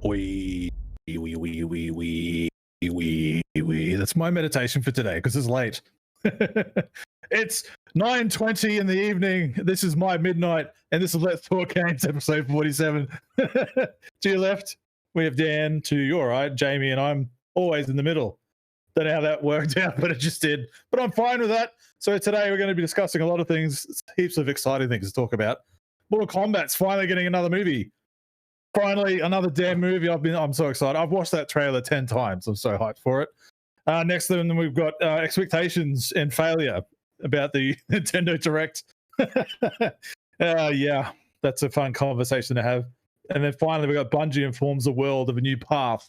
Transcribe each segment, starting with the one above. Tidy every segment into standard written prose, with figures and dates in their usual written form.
Wee, wee, wee, wee, wee, wee, wee. That's my meditation for today because it's late. It's 9:20 in the evening. This is my midnight, and this is Let's Talk Games episode 47. To your left, we have Dan. To your right, Jamie, and I'm always in the middle. Don't know how that worked out, but it just did. But I'm fine with that. So today we're going to be discussing a lot of things, heaps of exciting things to talk about. Mortal Kombat's finally getting another movie. Finally, another damn movie. I'm so excited. I've watched that trailer 10 times. I'm so hyped for it. Next to them, we've got expectations and failure about the Nintendo Direct. Yeah, that's a fun conversation to have. And then finally, we've got Bungie informs the world of a new path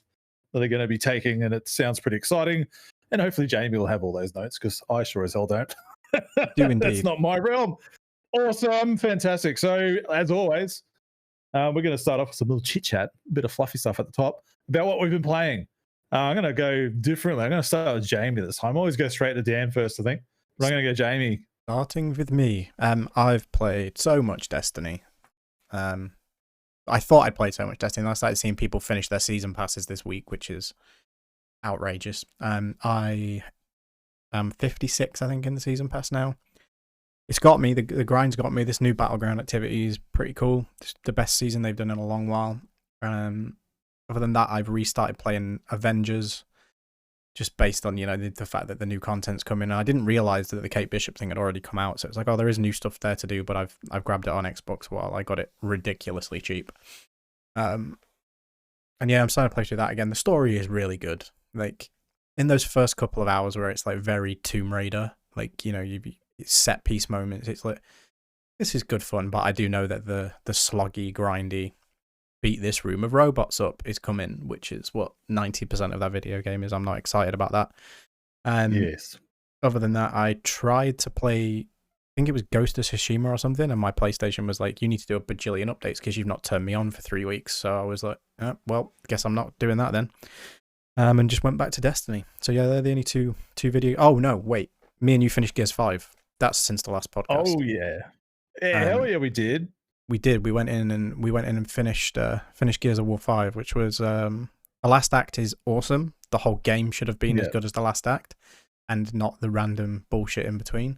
that they're going to be taking, and it sounds pretty exciting. And hopefully Jamie will have all those notes, because I sure as hell don't. Do indeed. That's not my realm. Awesome. Fantastic. So, as always, we're going to start off with some little chit-chat, a bit of fluffy stuff at the top about what we've been playing. I'm going to go differently. I'm going to start with Jamie this time. I always go straight to Dan first, I think. But I'm going to go Jamie. Starting with me. I've played so much Destiny. I thought I'd played so much Destiny, and I started seeing people finish their season passes this week, which is outrageous. I am 56, I think, in the season pass now. It's got me. The grind's got me. This new battleground activity is pretty cool. It's the best season they've done in a long while. Other than that, I've restarted playing Avengers, just based on, the fact that the new content's coming. I didn't realize that the Kate Bishop thing had already come out, so it's like, oh, there is new stuff there to do. But I've grabbed it on Xbox while I got it ridiculously cheap. And yeah, I'm starting to play through that again. The story is really good. Like in those first couple of hours where it's like very Tomb Raider, like set piece moments, it's like, this is good fun. But I do know that the sloggy, grindy, beat this room of robots up is coming, which is what 90% of that video game is. I'm not excited about that. Yes. Other than that, I tried to play, I think it was Ghost of Tsushima or something, and my PlayStation was like, you need to do a bajillion updates because you've not turned me on for 3 weeks. So I was like, well, guess I'm not doing that then. And just went back to Destiny. So yeah, they're the only two video. Oh no, wait, me and you finished Gears 5. That's since the last podcast. Oh yeah, hell yeah, we did. We did. We went in and finished Gears of War 5, which was the last act is awesome. The whole game should have been as good as the last act, and not the random bullshit in between.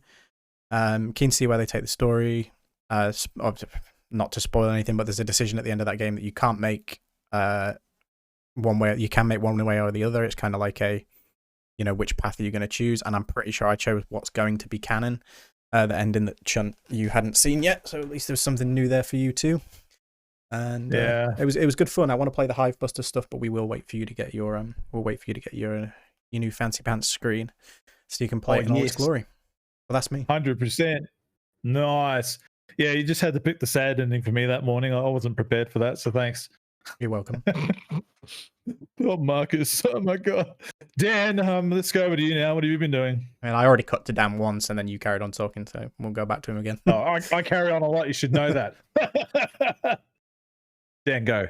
Keen to see where they take the story. Not to spoil anything, but there's a decision at the end of that game that you can't make one way. You can make one way or the other. It's kind of like a, which path are you going to choose? And I'm pretty sure I chose what's going to be canon. The ending that Chunt you hadn't seen yet, so at least there was something new there for you too. And it was good fun. I want to play the Hivebuster stuff, but we will wait for you to get your your new fancy pants screen so you can play it in all its glory. Well, that's me. 100%. Nice. Yeah, you just had to pick the sad ending for me that morning. I wasn't prepared for that, so thanks. You're welcome. Oh, Marcus. Oh my god. Dan, let's go over to you now. What have you been doing? And I already cut to Dan once, and then you carried on talking, so we'll go back to him again. Oh, I carry on a lot. You should know that. Dan, go.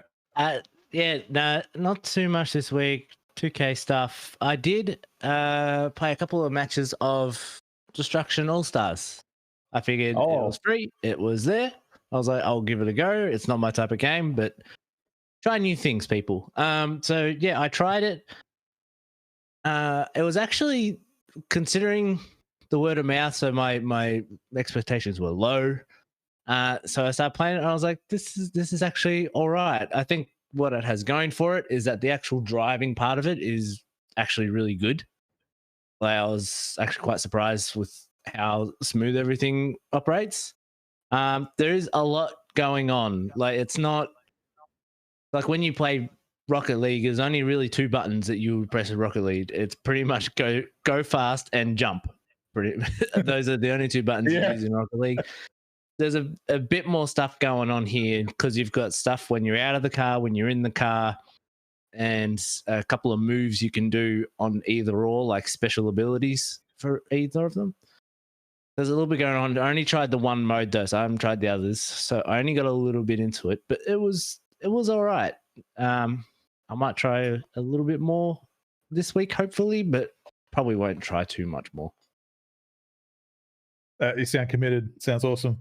Yeah, no, not too much this week. 2K stuff. I did play a couple of matches of Destruction All-Stars. I figured it was free. It was there. I was like, I'll give it a go. It's not my type of game, but try new things, people. So yeah, I tried it. It was actually, considering the word of mouth, so my expectations were low. So I started playing it, and I was like, this is actually all right. I think what it has going for it is that the actual driving part of it is actually really good. Like, I was actually quite surprised with how smooth everything operates. There is a lot going on. Like, it's not like when you play Rocket League, there's only really two buttons that you press in Rocket League. It's pretty much go fast and jump. Those are the only two buttons you use in Rocket League. There's a bit more stuff going on here because you've got stuff when you're out of the car, when you're in the car, and a couple of moves you can do on either or, like special abilities for either of them. There's a little bit going on. I only tried the one mode though, so I haven't tried the others. So I only got a little bit into it, but it was all right. I might try a little bit more this week, hopefully, but probably won't try too much more. You sound committed. Sounds awesome.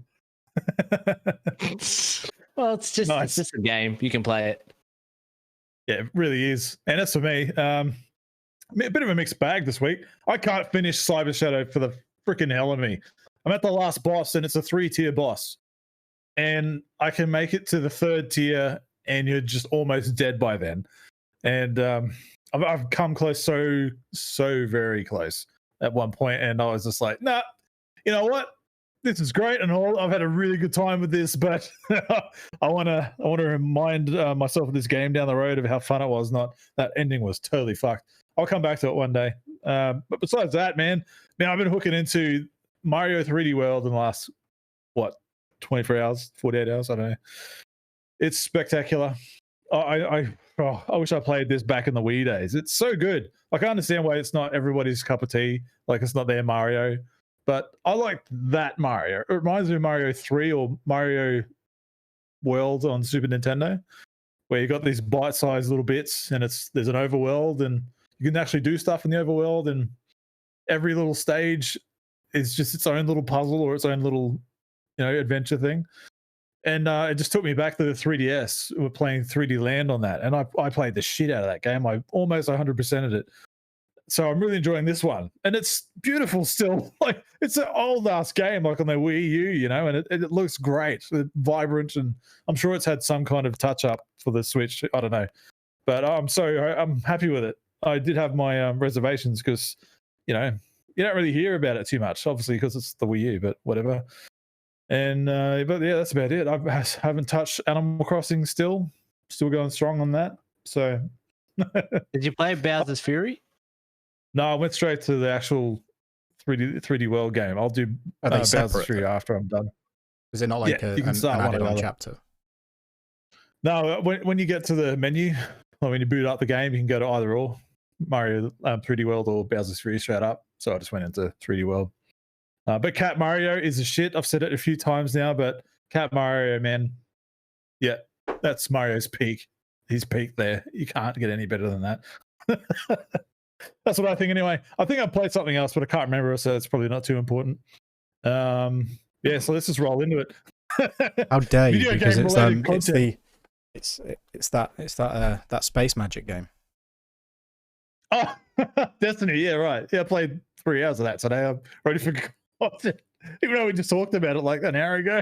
Well, it's just a game. You can play it. Yeah, it really is. And that's for me. A bit of a mixed bag this week. I can't finish Cyber Shadow for the freaking hell of me. I'm at the last boss, and it's a 3-tier boss. And I can make it to the 3rd tier, and you're just almost dead by then. And I've come close, so very close at one point, and I was just like, nah, you know what? This is great and all. I've had a really good time with this, but I want to remind myself of this game down the road of how fun it was. Not that ending was totally fucked. I'll come back to it one day. But besides that, man, I've been hooking into Mario 3D World in the last 24 hours, 48 hours. I don't know. It's spectacular. I wish I played this back in the Wii days. It's so good. Like, I understand why it's not everybody's cup of tea. Like, it's not their Mario. But I like that Mario. It reminds me of Mario 3 or Mario World on Super Nintendo, where you got these bite-sized little bits, and there's an overworld, and you can actually do stuff in the overworld, and every little stage is just its own little puzzle or its own little, adventure thing. And it just took me back to the 3DS. We're playing 3D Land on that, and I played the shit out of that game. I almost 100%ed it. So I'm really enjoying this one, and it's beautiful still. Like, it's an old ass game, like on the Wii U, and it looks great, vibrant, and I'm sure it's had some kind of touch up for the Switch. I don't know, but I'm happy with it. I did have my reservations because, you don't really hear about it too much, obviously because it's the Wii U, but whatever. And but yeah, that's about it. I haven't touched Animal Crossing still going strong on that. So, did you play Bowser's Fury? No, I went straight to the actual 3D World game. I'll do Bowser's Fury after I'm done. Is it not like an added-on chapter? No, when you get to the menu, when you boot up the game, you can go to either or Mario 3D World or Bowser's Fury straight up. So I just went into 3D World. But Cat Mario is a shit. I've said it a few times now, but Cat Mario, man, yeah, that's Mario's peak. He's peaked there. You can't get any better than that. That's what I think anyway. I think I played something else, but I can't remember, so it's probably not too important. So let's just roll into it. How dare you? Because it's that space magic game. Oh, Destiny, yeah, right. Yeah, I played 3 hours of that today. I'm ready for content. Even though we just talked about it like an hour ago.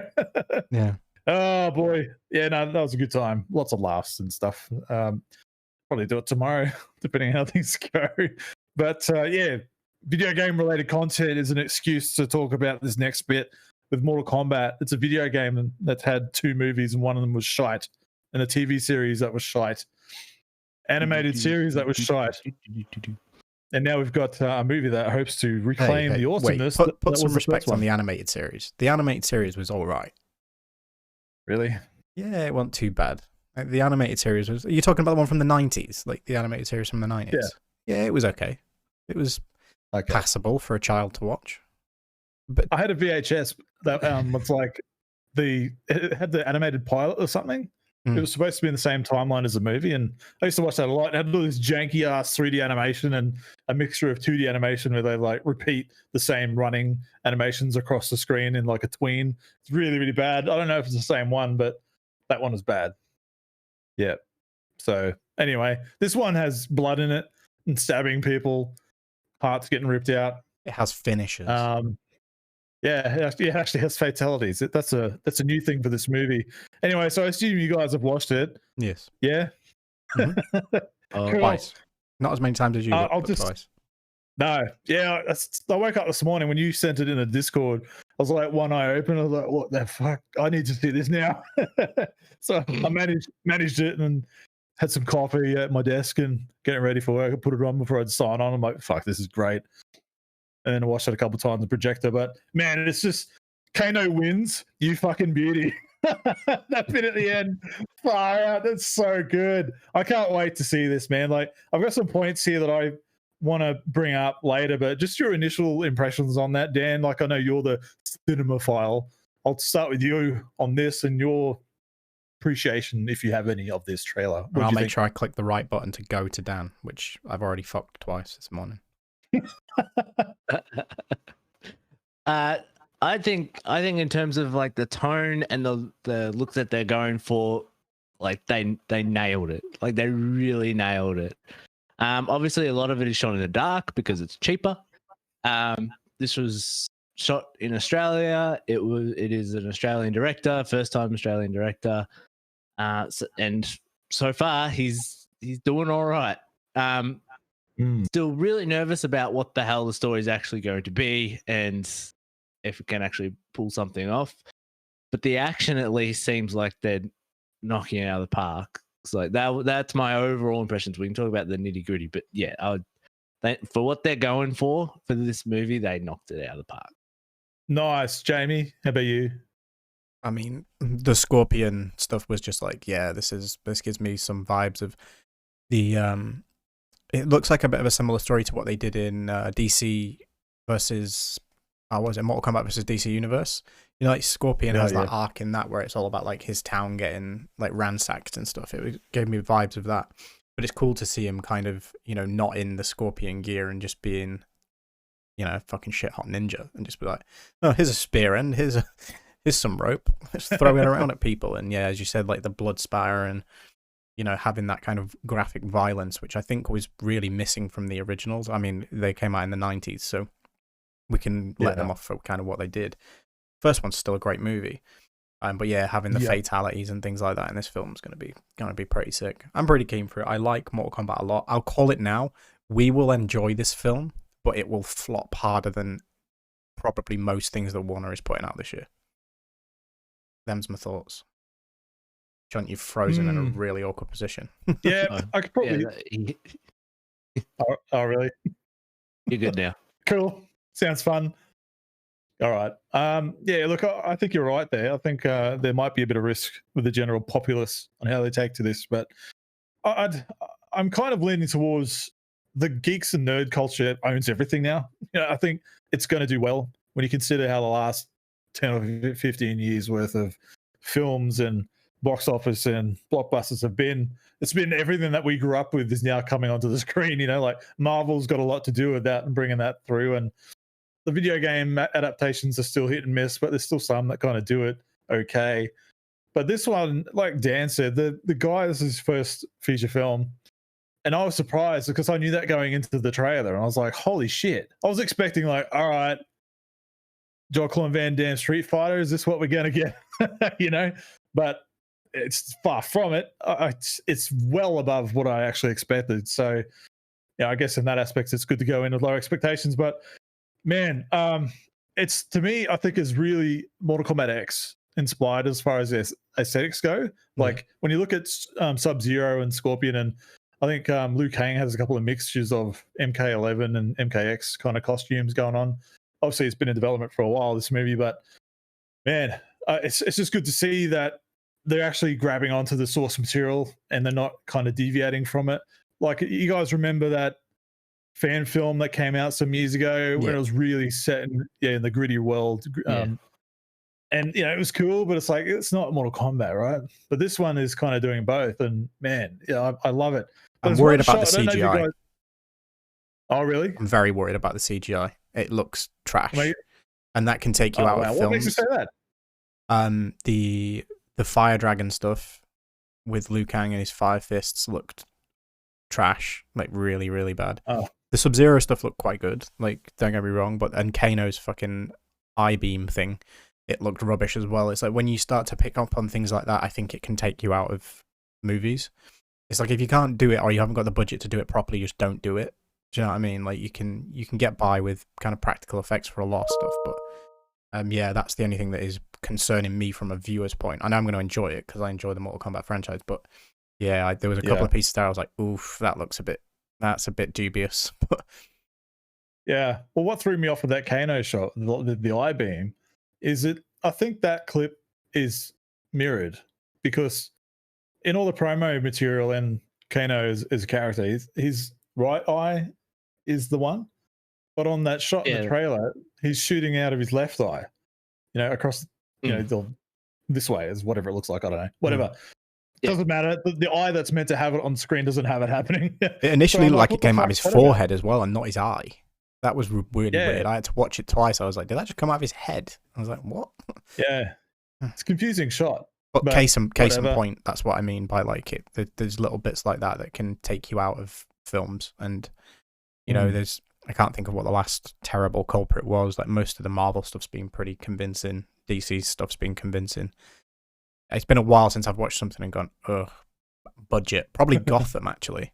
Yeah. Oh boy. Yeah, no, that was a good time. Lots of laughs and stuff. Probably do it tomorrow, depending on how things go. But video game related content is an excuse to talk about this next bit with Mortal Kombat. It's a video game that's had 2 movies, and one of them was shite, and a TV series that was shite, animated series that was shite, and now we've got a movie that hopes to reclaim the awesomeness. Wait, put some respect on the animated series. The animated series was all right. Really? Yeah, it wasn't too bad. The animated series was... Are you talking about the one from the 90s? Like the animated series from the 90s? Yeah, it was okay. It was passable for a child to watch. But I had a VHS that was like... It had the animated pilot or something. It was supposed to be in the same timeline as the movie, and I used to watch that a lot. It had all this janky-ass 3D animation and a mixture of 2D animation where they like repeat the same running animations across the screen in like a tween. It's really, really bad. I don't know if it's the same one, but that one was bad. Yeah. So anyway, this one has blood in it and stabbing people, hearts getting ripped out. It has finishes. Yeah, it actually has fatalities. That's a new thing for this movie. Anyway, so I assume you guys have watched it. Yes. Yeah. Mm-hmm. Twice. Not as many times as you. Twice. No. Yeah. I woke up this morning when you sent it in a Discord. I was like, one eye open. I was like, what the fuck? I need to see this now. So I managed it and had some coffee at my desk and getting ready for work. I put it on before I'd sign on. I'm like, fuck, this is great. And then I watched it a couple of times on the projector. But man, it's just Kano wins. You fucking beauty. That bit at the end, far out. That's so good. I can't wait to see this, man. Like, I've got some points here that I want to bring up later, but just your initial impressions on that, Dan. Like, I know you're the cinemaphile. I'll start with you on this and your appreciation, if you have any, of this trailer. I'll make sure I click the right button to go to Dan, which I've already fucked twice this morning. I think in terms of like the tone and the look that they're going for, like they nailed it. Like they really nailed it. Obviously, a lot of it is shot in the dark because it's cheaper. This was shot in Australia. It is an Australian director, first time Australian director. And so far he's doing all right. Still really nervous about what the hell the story is actually going to be and if it can actually pull something off. But the action at least seems like they're knocking it out of the park. So that's my overall impressions. We can talk about the nitty gritty, but yeah, for what they're going for this movie, they knocked it out of the park. Nice. Jamie, how about you? I mean, the Scorpion stuff was just like, yeah, this gives me some vibes of the it looks like a bit of a similar story to what they did in DC versus what was it, Mortal Kombat versus DC Universe. You know, like Scorpion has that arc in that where it's all about like his town getting like ransacked and stuff. It gave me vibes of that. But it's cool to see him kind of, you know, not in the Scorpion gear and just being, you know, fucking shit hot ninja and just be like, oh, here's a spear and here's some rope. Let's throw it around at people. And yeah, as you said, like the blood spatter and, you know, having that kind of graphic violence, which I think was really missing from the originals. I mean, they came out in the 90s, so we can let them off for kind of what they did. First one's still a great movie. But yeah, having the fatalities and things like that in this film is going to be pretty sick. I'm pretty keen for it. I like Mortal Kombat a lot. I'll call it now. We will enjoy this film, but it will flop harder than probably most things that Warner is putting out this year. Them's my thoughts. John, you've frozen in a really awkward position. Yeah, I could probably. Oh, really? You're good now. Cool. Sounds fun. All right. Yeah, look, I think you're right there. I think there might be a bit of risk with the general populace on how they take to this, but I'm kind of leaning towards the geeks and nerd culture owns everything now. You know, I think it's going to do well when you consider how the last 10 or 15 years worth of films and box office and blockbusters have been. It's been everything that we grew up with is now coming onto the screen. You know, like Marvel's got a lot to do with that and bringing that through. And the video game adaptations are still hit and miss, but there's still some that kind of do it okay. But this one, like Dan said, the guy, this is his first feature film. And I was surprised because I knew that going into the trailer. And I was like, holy shit. I was expecting like, all right, Jean-Claude Van Damme Street Fighter, is this what we're going to get? You know? But it's far from it. It's well above what I actually expected. So, yeah, I guess in that aspect, it's good to go in with low expectations. But man, it's, to me, I think is really Mortal Kombat X inspired as far as aesthetics go. Like when you look at Sub-Zero and Scorpion, and I think Liu Kang has a couple of mixtures of MK11 and MKX kind of costumes going on. Obviously, it's been in development for a while, this movie, but man, it's just good to see that they're actually grabbing onto the source material and they're not kind of deviating from it. Like, you guys remember that fan film that came out some years ago when it was really set in the gritty world. And, you know, it was cool, but it's like, it's not Mortal Kombat, right? But this one is kind of doing both. And man, I love it. But I'm worried about the CGI. Oh, really? I'm very worried about the CGI. It looks trash. And that can take you out of films. What makes you say that? The Fire Dragon stuff with Liu Kang and his five fists looked trash. Like, really, really bad. Oh. The Sub-Zero stuff looked quite good. Like, don't get me wrong, and Kano's fucking I-beam thing, it looked rubbish as well. It's like when you start to pick up on things like that, I think it can take you out of movies. It's like if you can't do it or you haven't got the budget to do it properly, just don't do it. Do you know what I mean? Like you can get by with kind of practical effects for a lot of stuff, but yeah, that's the only thing that is concerning me from a viewer's point. I know I'm going to enjoy it because I enjoy the Mortal Kombat franchise, but yeah, there was a couple of pieces there I was like, oof, that's a bit dubious. Yeah. Well, what threw me off with that Kano shot, the I-beam, is I think that clip is mirrored because in all the promo material and Kano as a character, his right eye is the one, but on that shot in the trailer, he's shooting out of his left eye, you know, across, you know, this way is whatever it looks like. I don't know, whatever. Doesn't matter. The eye that's meant to have it on screen doesn't have it happening. It initially looked like it came out of his forehead as well and not his eye. That was really weird. I had to watch it twice. I was like, did that just come out of his head? I was like, what? Yeah. It's a confusing shot. But case in whatever. point, that's what I mean by like it. There's little bits like that can take you out of films, and you know, I can't think of what the last terrible culprit was. Like most of the Marvel stuff's been pretty convincing. DC stuff's been convincing. It's been a while since I've watched something and gone, ugh, budget. Probably Gotham, actually.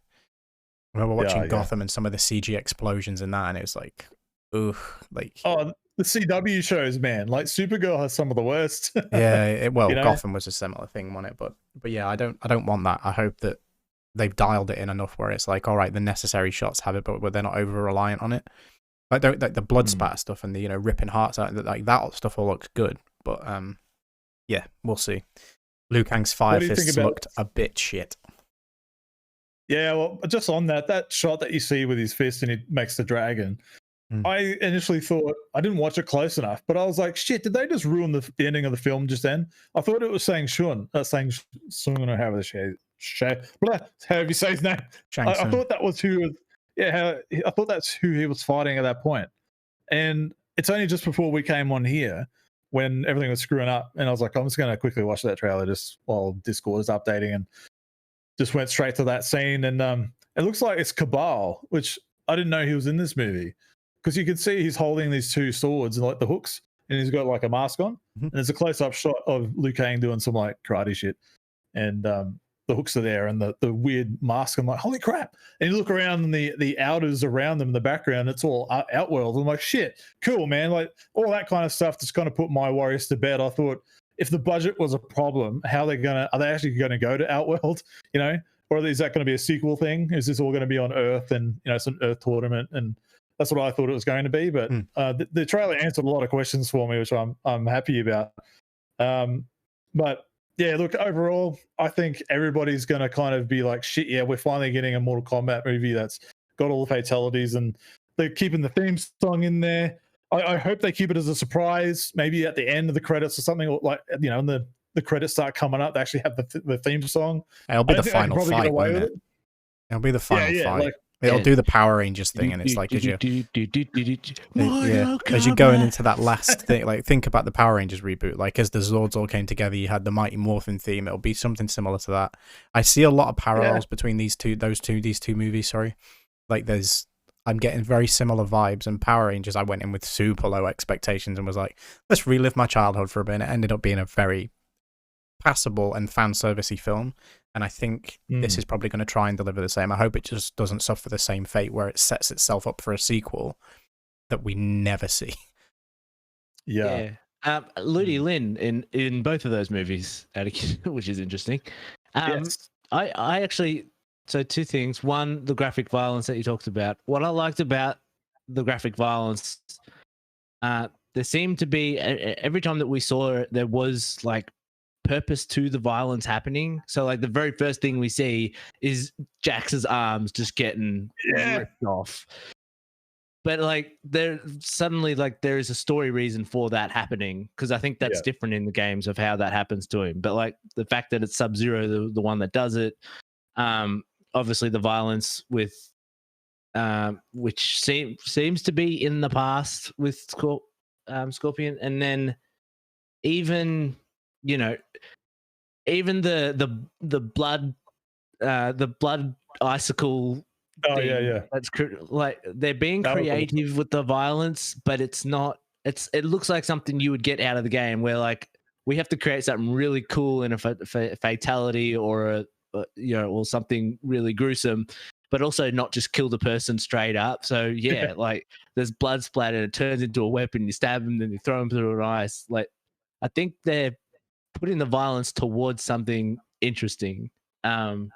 I remember watching Gotham and some of the CG explosions in that, and it was like, ugh, like. Oh, the CW shows, man. Like Supergirl has some of the worst. Yeah, well, you know? Gotham was a similar thing, wasn't it? But yeah, I don't want that. I hope that they've dialed it in enough where it's like, all right, the necessary shots have it, but they're not over reliant on it. Like the blood spatter stuff and the ripping hearts out, like that stuff all looks good. But yeah, we'll see. Liu Kang's fire fists looked a bit shit. Yeah, well, just on that shot that you see with his fist and he makes the dragon, I initially thought, I didn't watch it close enough, but I was like, shit, did they just ruin the ending of the film just then? I thought it was saying Shun, saying Sung or however you say his name. I thought that was who, I thought that's who he was fighting at that point. And it's only just before we came on here when everything was screwing up, and I was like, I'm just going to quickly watch that trailer just while Discord is updating, and just went straight to that scene. And it looks like it's Cabal, which I didn't know he was in this movie, because you can see he's holding these two swords and like the hooks, and he's got like a mask on, and there's a close-up shot of Liu Kang doing some like karate shit, and the hooks are there and the weird mask. I'm like, holy crap. And you look around and the outers around them in the background, it's all Outworld. I'm like, shit, cool, man. Like all that kind of stuff just kind of put my worries to bed. I thought, if the budget was a problem, are they actually gonna go to Outworld, or is that going to be a sequel thing? Is this all going to be on Earth and it's an Earth tournament? And that's what I thought it was going to be. But the trailer answered a lot of questions for me, which I'm happy about. But yeah, look, overall, I think everybody's going to kind of be like, shit, yeah, we're finally getting a Mortal Kombat movie that's got all the fatalities, and they're keeping the theme song in there. I hope they keep it as a surprise, maybe at the end of the credits or something, or like, and the credits start coming up, they actually have the theme song. It'll be the final fight, won't it? It'll be the final fight. Like, it'll do the Power Rangers thing, and it's like as you're going into that last thing, like think about the Power Rangers reboot. Like as the Zords all came together, you had the Mighty Morphin theme. It'll be something similar to that. I see a lot of parallels between these two movies. Sorry, like I'm getting very similar vibes. And Power Rangers, I went in with super low expectations and was like, let's relive my childhood for a bit. And it ended up being a very passable and fan servicey film, and I think this is probably going to try and deliver the same. I hope it just doesn't suffer the same fate where it sets itself up for a sequel that we never see. Ludi Lin in both of those movies, which is interesting. Yes. I actually, so two things. One, the graphic violence that you talked about. What I liked about the graphic violence, there seemed to be, every time that we saw it, there was like purpose to the violence happening. So like the very first thing we see is Jax's arms just getting ripped off, but like there suddenly like there is a story reason for that happening, because I think that's different in the games of how that happens to him. But like the fact that it's Sub-Zero the one that does it, obviously the violence with which seems to be in the past with Scorpion, and then even even the blood icicle thing, that's like they're being creative with the violence, but it's not, it looks like something you would get out of the game, where like we have to create something really cool in a fatality or or something really gruesome, but also not just kill the person straight up. So like there's blood splatter, it turns into a weapon, you stab them, then you throw them through an ice. Like I think they're putting the violence towards something interesting. But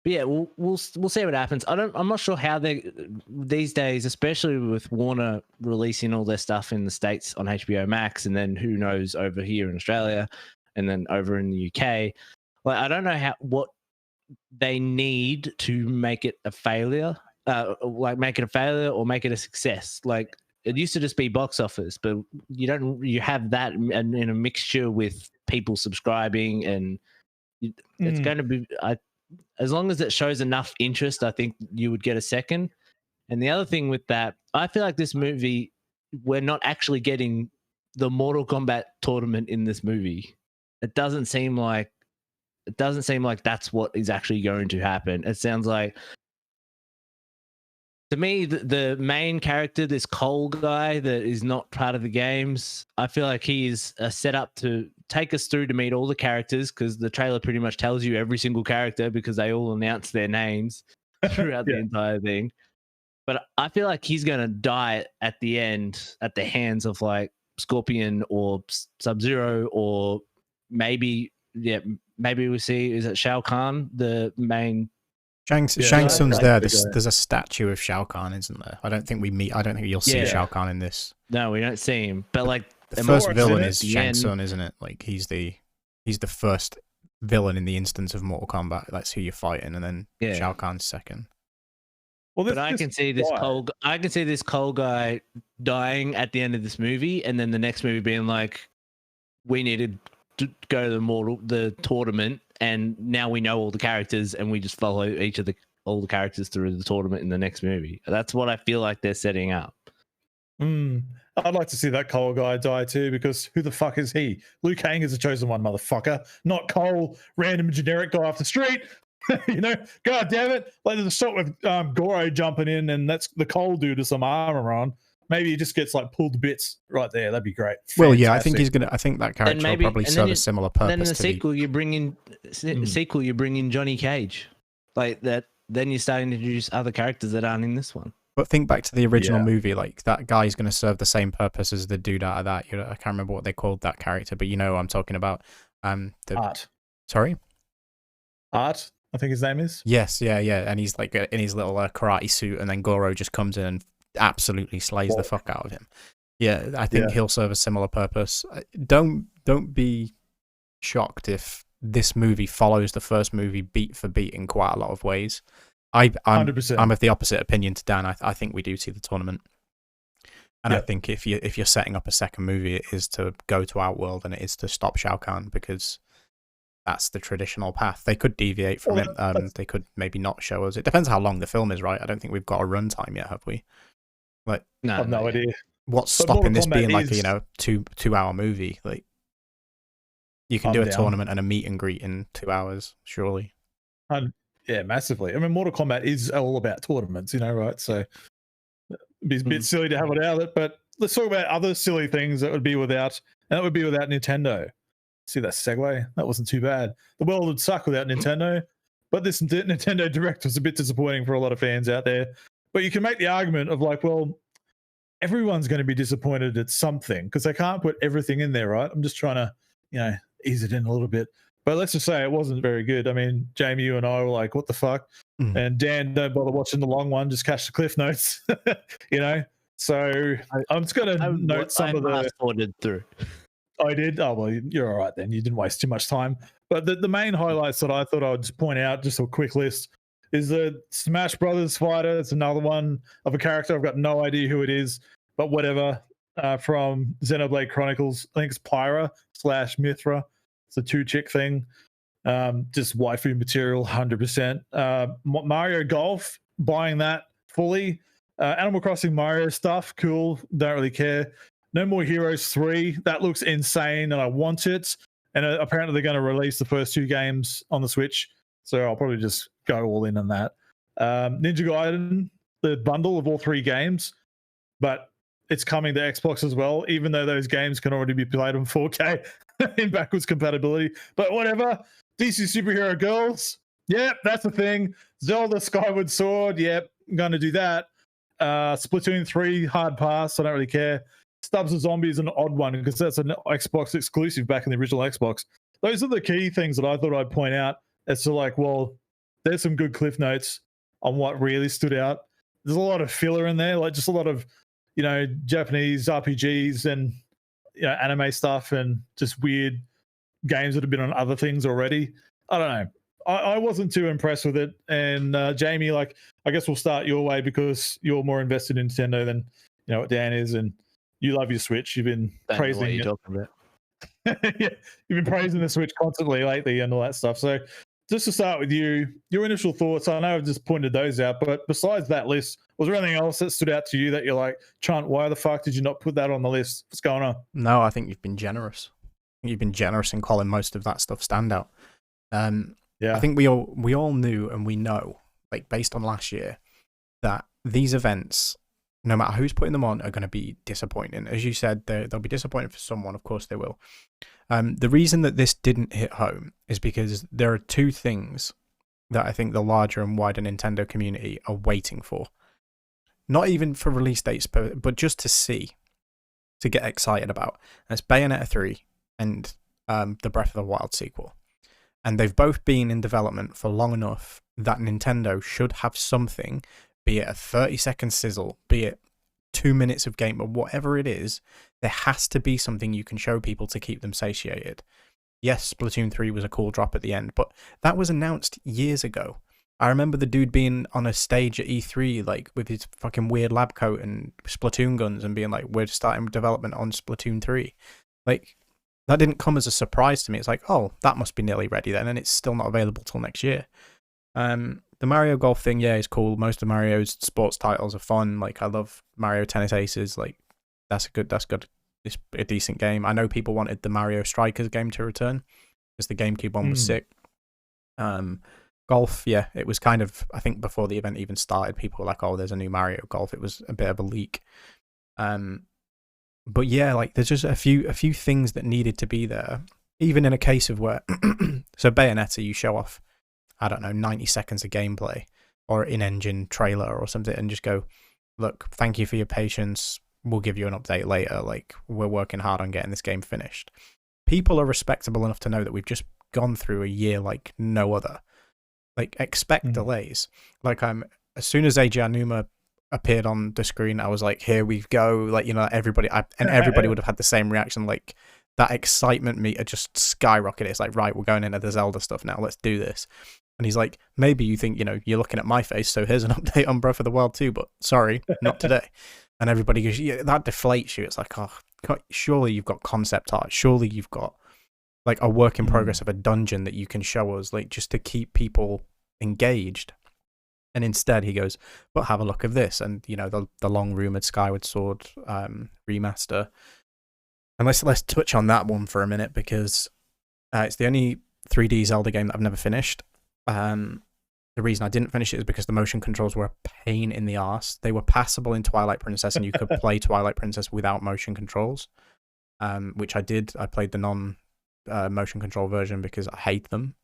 yeah, we'll see what happens. I'm not sure how they these days, especially with Warner releasing all their stuff in the States on HBO Max, and then who knows over here in Australia, and then over in the UK. Like I don't know what they need to make it a failure, make it a failure or make it a success. Like it used to just be box office, but you have that in a mixture with people subscribing, and it's going to be, as long as it shows enough interest, I think you would get a second. And the other thing with that, I feel like this movie, we're not actually getting the Mortal Kombat tournament in this movie. it doesn't seem like that's what is actually going to happen. It sounds like, to me, the main character, this Cole guy that is not part of the games, I feel like he is set up to take us through to meet all the characters, because the trailer pretty much tells you every single character because they all announce their names throughout the entire thing. But I feel like he's going to die at the end at the hands of like Scorpion or Sub-Zero, or maybe we see, is it Shao Kahn, the main? Shang Tsung's there. There's a statue of Shao Kahn, isn't there? I don't think you'll see Shao Kahn in this. No, we don't see him. But like the first villain is Shang Tsung, isn't it? Like he's the first villain in the instance of Mortal Kombat. That's who you're fighting, and then Shao Kahn's second. Well, but I can see this Cole guy dying at the end of this movie, and then the next movie being like, we needed to go to the tournament, and now we know all the characters, and we just follow all the characters through the tournament in the next movie. That's what I feel like they're setting up. I'd like to see that Cole guy die too, because who the fuck is he? Liu Kang is the chosen one, motherfucker, not Cole, random generic guy off the street. You know, god damn it! Like there's a shot with Goro jumping in, and that's the Cole dude with some armor on. Maybe he just gets like pulled to bits right there. That'd be great. Well, yeah, I think that character will probably serve a similar purpose. Then in the sequel, you bring in Johnny Cage, like that. Then you start to introduce other characters that aren't in this one. But think back to the original movie. Like that guy's going to serve the same purpose as the dude out of that. I can't remember what they called that character, but you know what I'm talking about. Art. Sorry. Art. I think his name is. Yes, yeah, and he's like in his little karate suit, and then Goro just comes in and absolutely slays the fuck out of him. Yeah, I think he'll serve a similar purpose. Don't be shocked if this movie follows the first movie beat for beat in quite a lot of ways. I'm 100%. I'm of the opposite opinion to Dan. I think we do see the tournament, and I think if you're setting up a second movie, it is to go to Outworld and it is to stop Shao Kahn, because that's the traditional path. They could deviate from it. They could maybe not show us. It depends how long the film is, right? I don't think we've got a runtime yet, have we? Like, I have no idea. What's stopping this being like a 2-hour movie? Like, you can do a tournament and a meet and greet in 2 hours, surely. Yeah, massively. I mean, Mortal Kombat is all about tournaments, right? So it'd be a bit silly to have it out of it. But let's talk about other silly things that would be without, and that would be without Nintendo. See that segue? That wasn't too bad. The world would suck without Nintendo, but this Nintendo Direct was a bit disappointing for a lot of fans out there. But you can make the argument of like, well, everyone's going to be disappointed at something because they can't put everything in there, right? I'm just trying to, ease it in a little bit. But let's just say it wasn't very good. I mean, Jamie, you and I were like, what the fuck? And Dan, don't bother watching the long one. Just catch the cliff notes, So I'm just going to note some of the... ordered through. I did. Oh, well, you're all right then. You didn't waste too much time. But the main highlights that I thought I would just point out, just a quick list, is the Smash Brothers fighter. It's another one of a character. I've got no idea who it is, but whatever. From Xenoblade Chronicles, I think it's Pyra / Mithra. It's a 2-chick thing. Just waifu material, 100%. Mario Golf, buying that fully. Animal Crossing Mario stuff, cool. Don't really care. No More Heroes 3. That looks insane, and I want it. And apparently they're going to release the first 2 games on the Switch, so I'll probably just go all in on that. Ninja Gaiden, the bundle of all 3 games, but it's coming to Xbox as well, even though those games can already be played on 4K in backwards compatibility. But whatever. DC Superhero Girls, yep, that's the thing. Zelda Skyward Sword, yep, I'm going to do that. Splatoon 3, hard pass, I don't really care. Stubbs of Zombie is an odd one because that's an Xbox exclusive back in the original Xbox. Those are the key things that I thought I'd point out as to like, well, there's some good cliff notes on what really stood out. There's a lot of filler in there, like just a lot of, Japanese RPGs and anime stuff and just weird games that have been on other things already. I don't know. I wasn't too impressed with it. And Jamie, like, I guess we'll start your way because you're more invested in Nintendo than what Dan is, and you love your Switch. You've been praising what you're talking about. Yeah, you've been praising the Switch constantly lately and all that stuff. So just to start with you, your initial thoughts. I know I've just pointed those out, but besides that list, was there anything else that stood out to you that you're like, Chunt, why the fuck did you not put that on the list? What's going on? No, I think you've been generous. You've been generous in calling most of that stuff standout. Yeah. I think we all knew and we know, like based on last year, that these events, no matter who's putting them on, are going to be disappointing. As you said, they'll be disappointing for someone. Of course they will. The reason that this didn't hit home is because there are two things that I think the larger and wider Nintendo community are waiting for. Not even for release dates, but just to see, to get excited about. And it's Bayonetta 3 and the Breath of the Wild sequel. And they've both been in development for long enough that Nintendo should have something, be it a 30-second sizzle, be it 2 minutes of game, or whatever it is. There has to be something you can show people to keep them satiated. Yes, Splatoon 3 was a cool drop at the end, but that was announced years ago. I remember the dude being on a stage at E3, like, with his fucking weird lab coat and Splatoon guns and being like, we're starting development on Splatoon 3. Like, that didn't come as a surprise to me. It's like, oh, that must be nearly ready then, and it's still not available till next year. The Mario Golf thing, yeah, is cool. Most of Mario's sports titles are fun. Like, I love Mario Tennis Aces. Like, that's good. It's a decent game. I know people wanted the Mario Strikers game to return because the GameCube one was sick. Golf, yeah, it was kind of, I think before the event even started, people were like, oh, there's a new Mario Golf. It was a bit of a leak. But yeah, like, there's just a few things that needed to be there. Even in a case of where, so Bayonetta, you show off, I don't know, 90 seconds of gameplay or in-engine trailer or something and just go, look, thank you for your patience. We'll give you an update later. Like, we're working hard on getting this game finished. People are respectable enough to know that we've just gone through a year like no other. Like, expect delays. Like, as soon as AJ Anuma appeared on the screen, I was like, here we go. Like, you know, everybody would have had the same reaction. Like, that excitement meter just skyrocketed. It's like, right, we're going into the Zelda stuff now. Let's do this. And he's like, maybe you think, you know, you're looking at my face, so here's an update on Breath of the Wild 2, but sorry, not today. And everybody goes, yeah, that deflates you. It's like, oh, surely you've got concept art. Surely you've got like a work in progress of a dungeon that you can show us, like, just to keep people engaged. And instead he goes, but have a look at this. And, you know, the long rumored Skyward Sword remaster. And let's touch on that one for a minute, because it's the only 3D Zelda game that I've never finished. The reason I didn't finish it is because the motion controls were a pain in the arse. They were passable in Twilight Princess, and you could play Twilight Princess without motion controls, which I did. I played the non-motion control version because I hate them.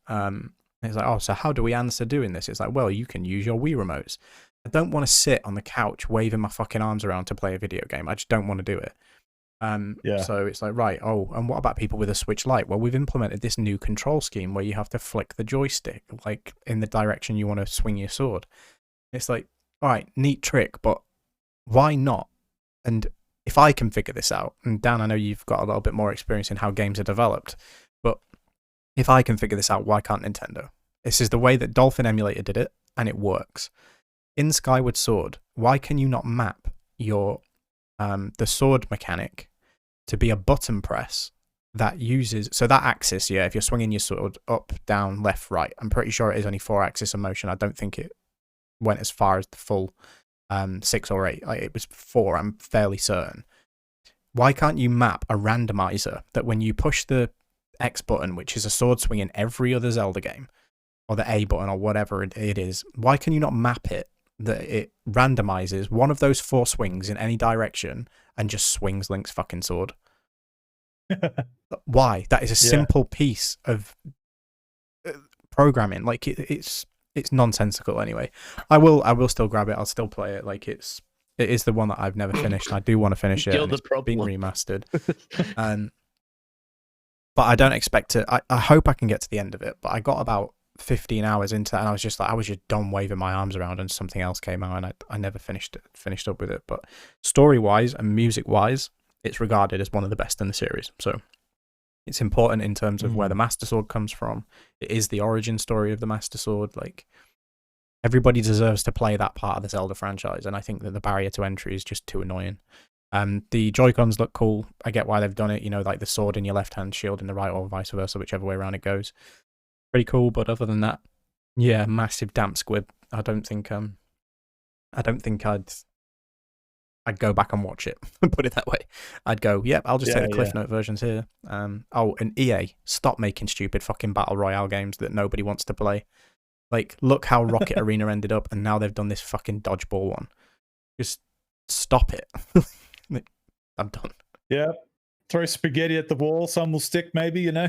It's like, oh, so how do we answer doing this? It's like, well, you can use your Wii remotes. I don't want to sit on the couch waving my fucking arms around to play a video game. I just don't want to do it. So it's like, right, oh, and what about people with a Switch Lite? Well, we've implemented this new control scheme where you have to flick the joystick, like, in the direction you want to swing your sword. It's like, all right, neat trick, but why not? And if I can figure this out, and Dan, I know you've got a little bit more experience in how games are developed, but if I can figure this out, why can't Nintendo? This is the way that Dolphin Emulator did it, and it works. In Skyward Sword, why can you not map your the sword mechanic to be a button press that uses, so that axis, yeah, if you're swinging your sword up, down, left, right, I'm pretty sure it is only 4 axis of motion. I don't think it went as far as the full 6 or 8. Like, it was 4, I'm fairly certain. Why can't you map a randomizer that when you push the X button, which is a sword swing in every other Zelda game, or the A button or whatever it is, why can you not map it that it randomizes one of those 4 swings in any direction and just swings Link's fucking sword? Why? That is a simple piece of programming. Like, it's nonsensical. Anyway, I will still grab it. I'll still play it. Like, it is the one that I've never finished, and I do want to finish it. You're and the it's problem. being remastered. But I don't expect to. I hope I can get to the end of it. But I got about 15 hours into that, and I was just done waving my arms around, and something else came out, and I never finished up with it. But story wise and music wise, it's regarded as one of the best in the series. So it's important in terms of where the Master Sword comes from. It is the origin story of the Master Sword. Like, everybody deserves to play that part of the Zelda franchise, and I think that the barrier to entry is just too annoying. The Joy-Cons look cool. I get why they've done it, you know, like the sword in your left hand, shield in the right, or vice versa, whichever way around it goes. Pretty cool, but other than that, yeah, massive damp squib. I don't think I'd I'd go back and watch it. Put it that way. I'd go, yep, I'll just take the Cliff Note versions here. Oh, and EA, stop making stupid fucking battle royale games that nobody wants to play. Like, look how Rocket Arena ended up, and now they've done this fucking dodgeball one. Just stop it. I'm done. Yeah. Throw spaghetti at the wall. Some will stick, maybe, you know?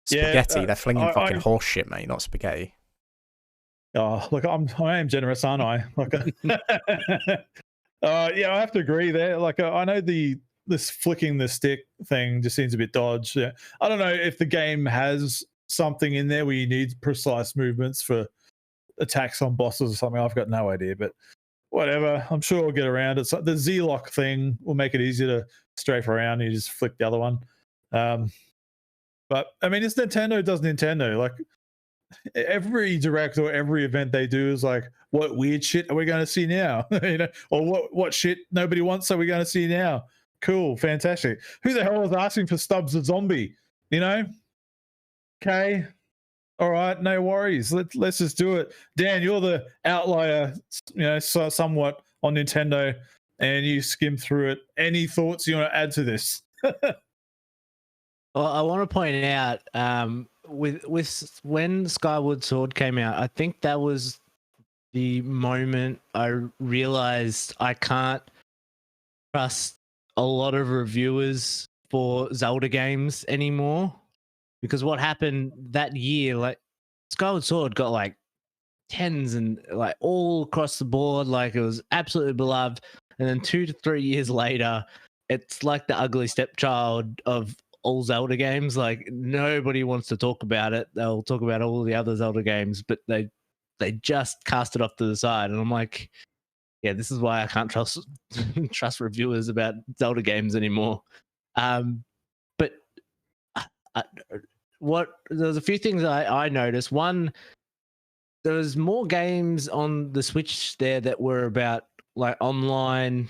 Spaghetti? They're flinging fucking horse shit, mate, not spaghetti. Oh, look, I am generous, aren't I? Like, yeah, I have to agree there. Like, I know this flicking the stick thing just seems a bit dodge. Yeah. I don't know if the game has something in there where you need precise movements for attacks on bosses or something. I've got no idea, but whatever. I'm sure we'll get around it. So the Z-lock thing will make it easier to strafe around. You just flick the other one. But I mean, it's Nintendo does Nintendo. Like, every direct or every event they do is like, what weird shit are we going to see now? You know, or what shit nobody wants are we going to see now? Cool, fantastic. Who the hell was asking for Stubbs the zombie? You know? Okay, all right, no worries. Let's just do it. Dan, you're the outlier, you know, somewhat on Nintendo, and you skim through it. Any thoughts you want to add to this? Well, I want to point out, with when Skyward Sword came out, I think that was the moment I realized I can't trust a lot of reviewers for Zelda games anymore, because what happened that year, like Skyward Sword got like tens and like all across the board, like it was absolutely beloved, and then 2 to 3 years later, it's like the ugly stepchild of all Zelda games. Like, nobody wants to talk about it. They'll talk about all the other Zelda games, but they just cast it off to the side. And I'm like, yeah, this is why I can't trust reviewers about Zelda games anymore. But there's a few things I noticed. One, there was more games on the Switch there that were about like online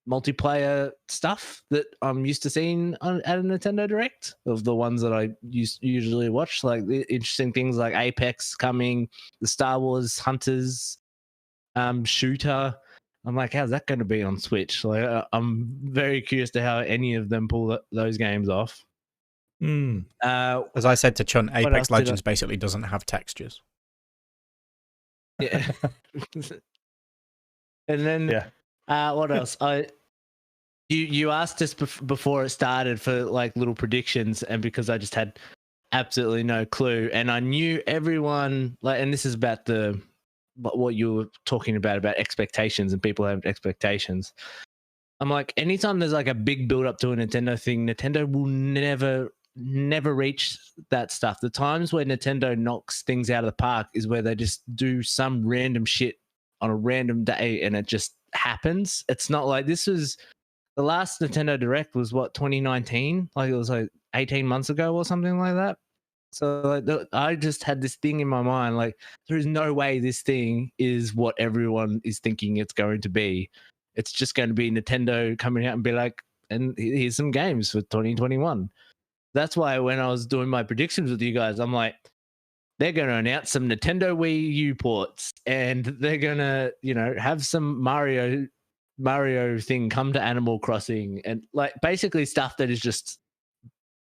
multiplayer stuff that I'm used to seeing at a Nintendo Direct, of the ones that I usually watch, like the interesting things like Apex coming, the Star Wars Hunters shooter. I'm like, how's that going to be on Switch? Like, I'm very curious to how any of them pull those games off. As I said to Chun, Apex Legends basically doesn't have textures. Yeah. And then what else? You asked us before it started for like little predictions, and because I just had absolutely no clue, and I knew everyone, like, and this is about what you were talking about expectations and people have expectations. I'm like, anytime there's like a big build up to a Nintendo thing, Nintendo will never reach that stuff. The times where Nintendo knocks things out of the park is where they just do some random shit on a random day and it just happens. It's not like this was the last Nintendo Direct was what, 2019? Like, it was like 18 months ago or something like that. So like, I just had this thing in my mind, like, there is no way this thing is what everyone is thinking it's going to be. It's just going to be Nintendo coming out and be like, and here's some games for 2021. That's why when I was doing my predictions with you guys, I'm like, they're going to announce some Nintendo Wii U ports, and they're going to, you know, have some Mario thing come to Animal Crossing, and like basically stuff that is just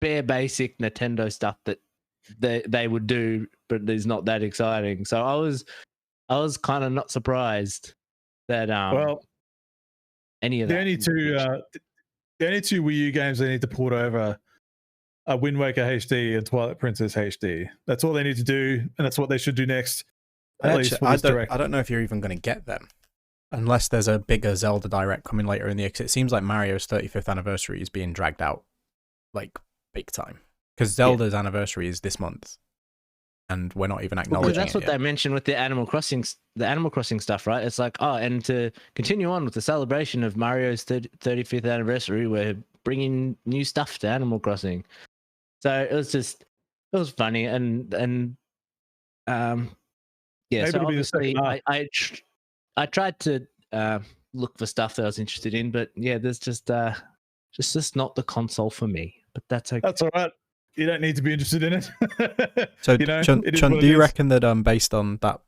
bare basic Nintendo stuff that they would do, but is not that exciting. So I was kind of not surprised that any of that. The only two Wii U games they need to port over are Wind Waker HD and Twilight Princess HD. That's all they need to do, and that's what they should do next. I don't know if you're even going to get them unless there's a bigger Zelda Direct coming later in the year. It seems like Mario's 35th anniversary is being dragged out like big time, because Zelda's anniversary is this month, and we're not even acknowledging that's what yet. They mentioned with the Animal Crossing stuff, right? It's like, oh, and to continue on with the celebration of Mario's 35th anniversary, we're bringing new stuff to Animal Crossing. So it was funny, and yeah. So obviously, I tried to look for stuff that I was interested in, but yeah, there's just not the console for me. But that's okay. That's all right. You don't need to be interested in it. So, you know, Chun, do you reckon that based on that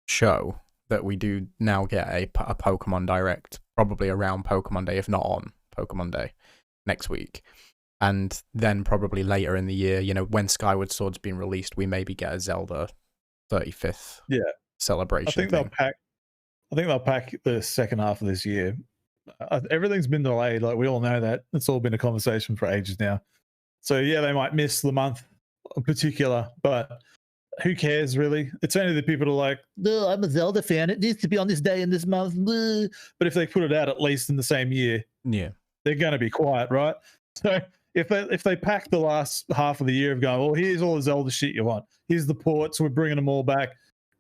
show that we do now get a Pokemon Direct, probably around Pokemon Day, if not on Pokemon Day next week. And then probably later in the year, you know, when Skyward Sword's been released, we maybe get a Zelda 35th celebration. I think they'll pack the second half of this year. Everything's been delayed. Like, we all know that. It's all been a conversation for ages now. So yeah, they might miss the month in particular, but who cares really? It's only the people who are like, no, I'm a Zelda fan. It needs to be on this day in this month. But if they put it out at least in the same year, they're going to be quiet, right? So if they pack the last half of the year of going, well, here's all the Zelda shit you want. Here's the ports. We're bringing them all back,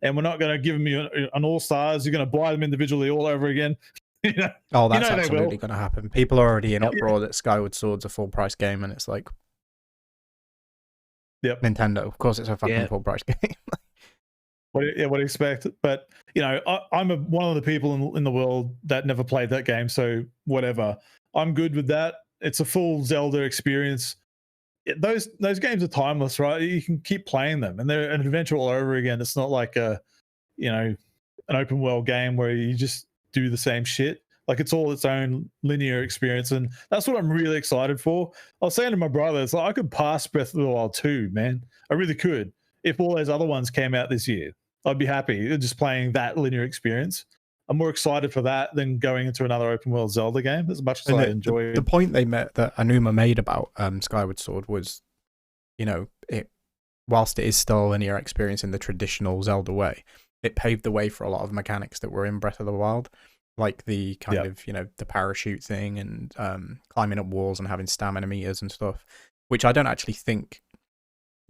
and we're not going to give them you an all stars. You're going to buy them individually all over again. You know, oh, that's absolutely going to happen. People are already in uproar that Skyward Sword's a full price game, and it's like, Nintendo. Of course, it's a fucking full price game. What do you expect? But you know, I'm one of the people in the world that never played that game, so whatever. I'm good with that. It's a full Zelda experience. Those games are timeless, right? You can keep playing them, and they're an adventure all over again. It's not like an open world game where you just do the same shit. Like, it's all its own linear experience, and that's what I'm really excited for. I was saying to my brother, it's like I could pass Breath of the Wild 2, man. I really could. If all those other ones came out this year, I'd be happy just playing that linear experience. I'm more excited for that than going into another open world Zelda game, as much as I enjoy the point that Anuma made about Skyward Sword was, you know, whilst it is still a linear experience in the traditional Zelda way, it paved the way for a lot of mechanics that were in Breath of the Wild, like the kind of, you know, the parachute thing and climbing up walls and having stamina meters and stuff, which I don't actually think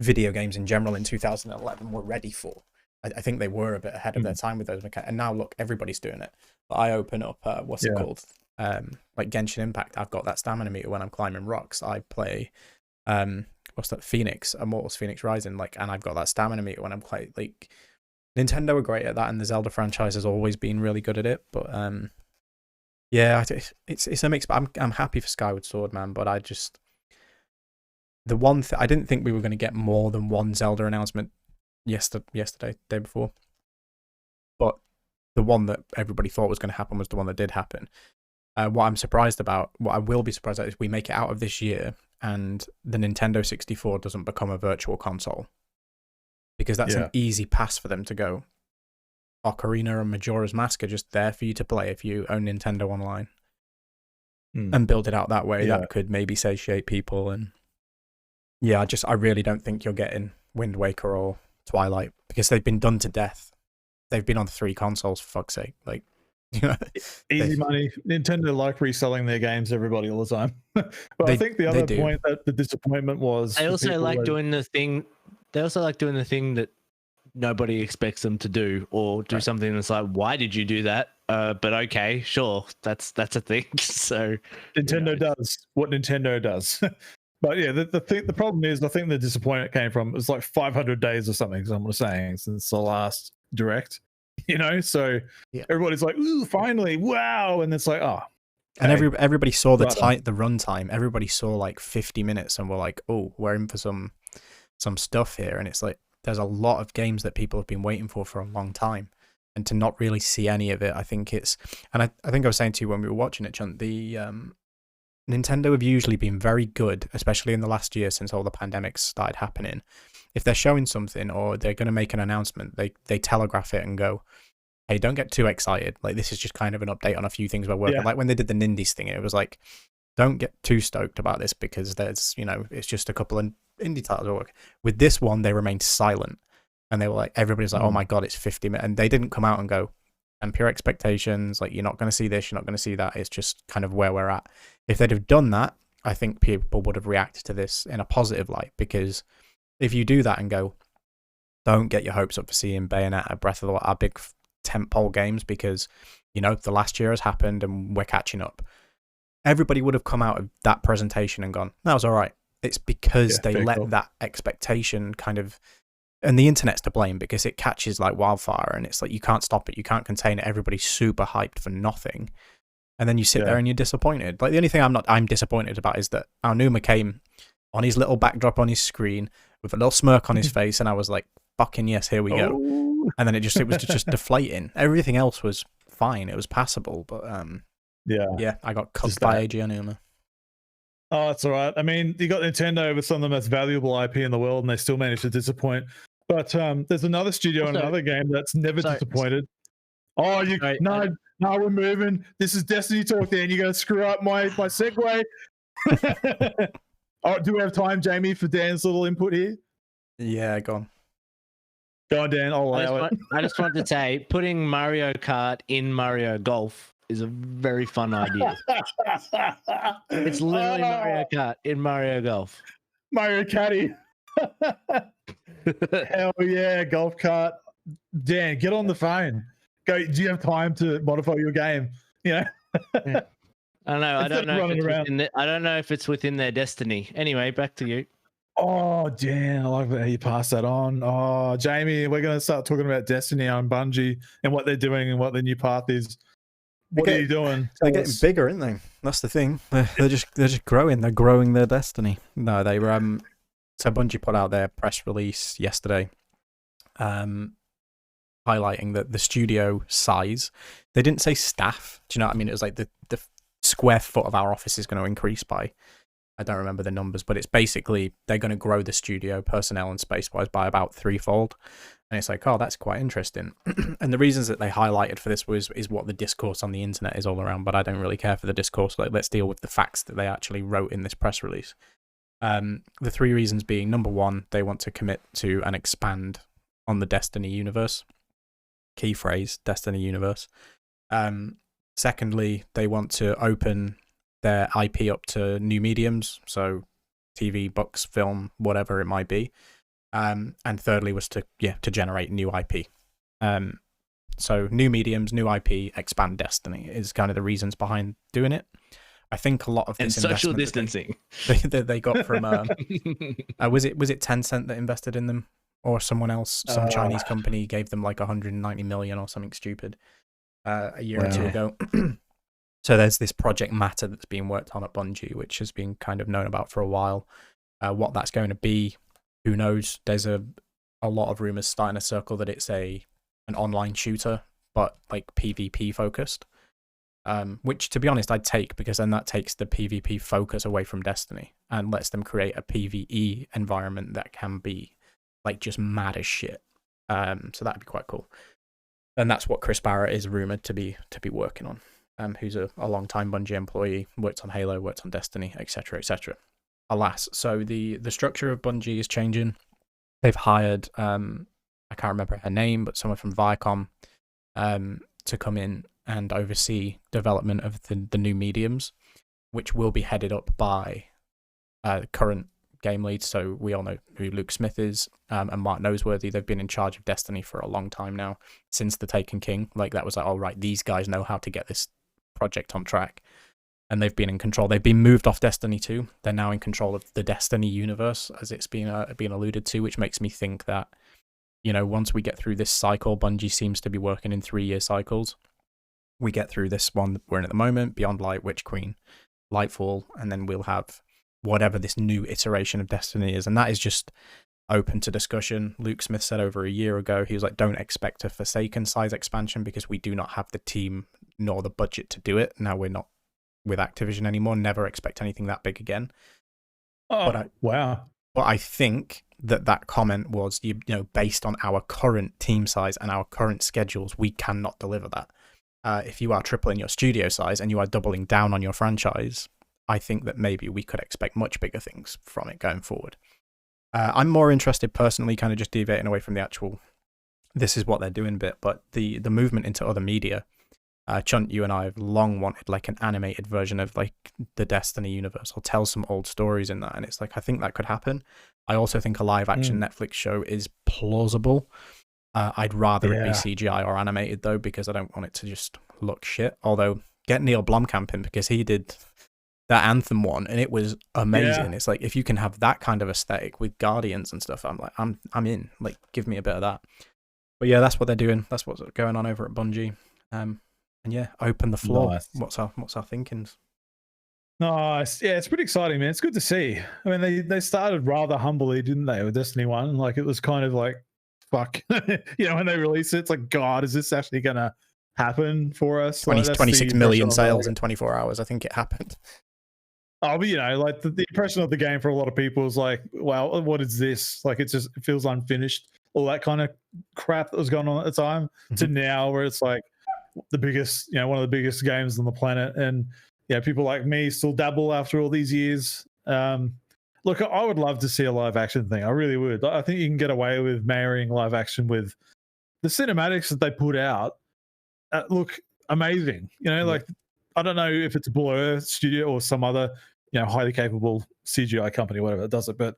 video games in general in 2011 were ready for. I think they were a bit ahead of their time with those mechanics. And now, look, everybody's doing it. But I open up, what's it called? Like Genshin Impact. I've got that stamina meter when I'm climbing rocks. I play, what's that? Immortals Phoenix Rising. And I've got that stamina meter when I'm quite, like, Nintendo are great at that, and the Zelda franchise has always been really good at it. But, yeah, it's a mix. But I'm happy for Skyward Sword, man. But I just, the one thing, I didn't think we were going to get more than one Zelda announcement yesterday, day before, but the one that everybody thought was going to happen was the one that did happen. What I will be surprised at is we make it out of this year and the Nintendo 64 doesn't become a virtual console, because that's an easy pass for them to go. Ocarina and Majora's Mask are just there for you to play if you own Nintendo Online and build it out that way. That could maybe satiate people. And yeah, I really don't think you're getting Wind Waker or Twilight, because they've been done to death. They've been on 3 consoles, for fuck's sake. Like, you know, easy money. Nintendo like reselling their games, everybody, all the time. But I think the other point that the disappointment was, they also like doing the thing. They also like doing the thing that nobody expects them to do, or do something that's like, why did you do that? But okay, sure, that's a thing. So Nintendo does what Nintendo does. But yeah, the problem is, I think the disappointment came from, it was like 500 days or something, someone was saying, since the last direct, you know? So everybody's like, ooh, finally, wow. And it's like, oh. And everybody saw the runtime. Everybody saw like 50 minutes and were like, oh, we're in for some stuff here. And it's like, there's a lot of games that people have been waiting for a long time. And to not really see any of it, I think it's, and I think I was saying to you when we were watching it, Chunt, Nintendo have usually been very good, especially in the last year since all the pandemics started happening. If they're showing something or they're going to make an announcement, they telegraph it and go, hey, don't get too excited. Like, this is just kind of an update on a few things we're working on. Like when they did the Nindies thing, it was like, don't get too stoked about this because there's, you know, it's just a couple of indie titles at work. With this one, they remained silent. And they were like, everybody's like, oh my God, it's 50 minutes. And they didn't come out and go, and pure expectations, like, you're not going to see this, you're not going to see that. It's just kind of where we're at. If they'd have done that, I think people would have reacted to this in a positive light, because if you do that and go, don't get your hopes up for seeing Bayonetta, Breath of the Wild, our big tentpole games, because, you know, the last year has happened and we're catching up. Everybody would have come out of that presentation and gone, that was all right. It's because they let that expectation kind of, and the internet's to blame because it catches like wildfire and it's like, you can't stop it, you can't contain it. Everybody's super hyped for nothing. And then you sit there and you're disappointed. Like, the only thing I'm disappointed about is that Aonuma came on his little backdrop on his screen with a little smirk on his face, and I was like, fucking yes, here we go. Oh. And then it was just deflating. Everything else was fine. It was passable, but yeah, I got cooked by AG Onuma. Oh, that's all right. I mean, you got Nintendo with some of the most valuable IP in the world, and they still managed to disappoint. But there's another studio and another game that's never disappointed. Oh, no, we're moving. This is Destiny talk. Then you're gonna screw up my segue. Oh, do we have time, Jamie, for Dan's little input here? Yeah, go on. Go on, Dan. I'll allow it. I just want to say, putting Mario Kart in Mario Golf is a very fun idea. It's literally Mario Kart in Mario Golf. Mario Caddy. Hell yeah, golf cart. Dan, get on the phone. Go. Do you have time to modify your game? Yeah. I don't know. I don't know if it's within their destiny. Anyway, back to you. Oh, Dan, I like how you pass that on. Oh, Jamie, we're going to start talking about Destiny on Bungie and what they're doing and what their new path is. What are you doing? They're getting bigger, aren't they? That's the thing. They're just growing. They're growing their destiny. No, they were. So Bungie put out their press release yesterday, highlighting that the studio size. They didn't say staff. Do you know what I mean? It was like the square foot of our office is going to increase by, I don't remember the numbers, but it's basically they're going to grow the studio personnel and space-wise by about threefold. And it's like, oh, that's quite interesting. And the reasons that they highlighted for this is what the discourse on the internet is all around, but I don't really care for the discourse. Like, let's deal with the facts that they actually wrote in this press release. The three reasons being, number one, they want to commit to and expand on the Destiny universe. Key phrase, Destiny universe. Secondly, they want to open their IP up to new mediums, so TV, books, film, whatever it might be. And thirdly was to generate new IP. So new mediums, new IP, expand Destiny is kind of the reasons behind doing it. I think a lot of this and social distancing they got from was it Tencent that invested in them, or someone else, some Chinese company gave them like 190 million or something stupid a year or two ago. So there's this Project Matter that's being worked on at Bungie, which has been kind of known about for a while. What that's going to be, who knows? There's a lot of rumors starting to circle that it's an online shooter, but like PvP focused. Which, to be honest, I'd take, because then that takes the PvP focus away from Destiny and lets them create a PvE environment that can be like just mad as shit. So that'd be quite cool. And that's what Chris Barrett is rumored to be working on. Who's a long-time Bungie employee, worked on Halo, worked on Destiny, etc., etc. Alas, so the structure of Bungie is changing. They've hired, I can't remember her name, but someone from Viacom to come in and oversee development of the new mediums, which will be headed up by current game leads. So we all know who Luke Smith is, and Mark Noseworthy. They've been in charge of Destiny for a long time now, since the Taken King. Like, that was like, all right, these guys know how to get this project on track, and they've been in control. They've been moved off Destiny 2. They're now in control of the Destiny universe, as it's been alluded to, which makes me think that, you know, once we get through this cycle, Bungie seems to be working in 3-year cycles. We get through this one that we're in at the moment, Beyond Light, Witch Queen, Lightfall, and then we'll have whatever this new iteration of Destiny is, and that is just open to discussion. Luke Smith said over a year ago, he was like, don't expect a Forsaken size expansion because we do not have the team nor the budget to do it. Now we're not with Activision anymore. Never expect anything that big again. Oh, wow. But I think that comment was, you know, based on our current team size and our current schedules, we cannot deliver that. If you are tripling your studio size and you are doubling down on your franchise, I think that maybe we could expect much bigger things from it going forward. I'm more interested personally, kind of just deviating away from the actual, this is what they're doing bit, but the movement into other media. Chunt, you and I have long wanted like an animated version of like the Destiny universe, or tell some old stories in that, and it's like, I think that could happen. I also think a live action Netflix show is plausible. I'd rather it be CGI or animated though, because I don't want it to just look shit. Although, get Neil Blomkamp in, because he did that Anthem one and it was amazing. It's like, if you can have that kind of aesthetic with Guardians and stuff, I'm like, I'm in. Like, give me a bit of that. But yeah, that's what they're doing. That's what's going on over at Bungie. And yeah, open the floor. Nice. What's our thinkings? Nice. Yeah, it's pretty exciting, man. It's good to see. I mean, they started rather humbly, didn't they, with Destiny 1? Like, it was kind of like fuck. When they release it, it's like, God, is this actually gonna happen for us? 26 million sales in 24 hours. I think it happened. Oh, but like the impression of the game for a lot of people is like, wow, what is this? Like, it feels unfinished. All that kind of crap that was going on at the time to now, where it's like the biggest, one of the biggest games on the planet, and people like me still dabble after all these years. Look, I would love to see a live action thing. I really would. I think you can get away with marrying live action with the cinematics that they put out. Look amazing. Like, I don't know if it's Blur Studio or some other, highly capable CGI company, whatever that does it, but